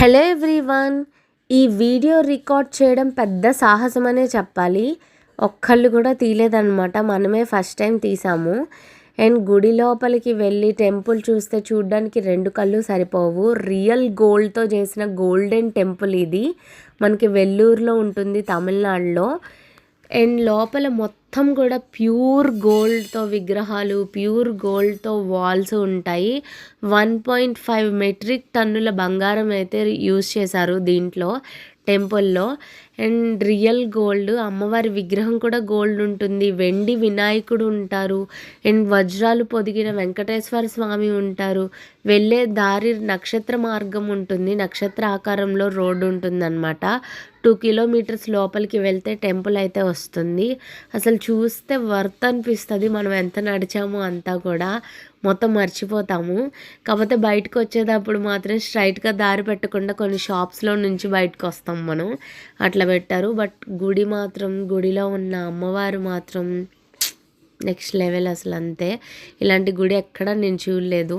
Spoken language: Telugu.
Hello everyone. ఈ వీడియో రికార్డ్ చేయడం పెద్ద సాహసమనే చెప్పాలి. ఒక్కళ్ళు కూడా తీయలేదన్నమాట. మనమే ఫస్ట్ టైం తీసాము. అండ్ గుడి లోపలికి వెళ్ళి టెంపుల్ చూడడానికి 2 కళ్ళు సరిపోవు. రియల్ గోల్డ్తో చేసిన గోల్డెన్ టెంపుల్ ఇది. మనకి వెల్లూరులో ఉంటుంది, తమిళనాడులో. అండ్ లోపల మొత్తం కూడా ప్యూర్ గోల్డ్తో విగ్రహాలు, ప్యూర్ గోల్డ్తో వాల్స్ ఉంటాయి. 1.5 మెట్రిక్ టన్నుల బంగారం అయితే యూజ్ చేశారు దీంట్లో, టెంపుల్లో. అండ్ రియల్ గోల్డ్, అమ్మవారి విగ్రహం కూడా గోల్డ్ ఉంటుంది, వెండి వినాయకుడు ఉంటారు, అండ్ వజ్రాలు పొదిగిన వెంకటేశ్వర స్వామి ఉంటారు. వెళ్ళే దారి నక్షత్ర మార్గం ఉంటుంది, నక్షత్ర ఆకారంలో రోడ్డు ఉంటుందన్నమాట. 2 కిలోమీటర్స్ లోపలికి వెళ్తే టెంపుల్ అయితే వస్తుంది. అసలు చూస్తే వర్త్ అనిపిస్తుంది. మనం ఎంత నడిచామో అంతా కూడా మొత్తం మర్చిపోతాము. కాకపోతే బయటకు వచ్చేటప్పుడు మాత్రం స్ట్రైట్గా దారి పెట్టకుండా కొన్ని షాప్స్లో నుంచి బయటకు వస్తాం మనం, అట్లా పెట్టారు. బట్ గుడి మాత్రం, గుడిలో ఉన్న అమ్మవారు మాత్రం నెక్స్ట్ లెవెల్ అసలు. అంతే, ఇలాంటి గుడి ఎక్కడ నేను చూడలేదు.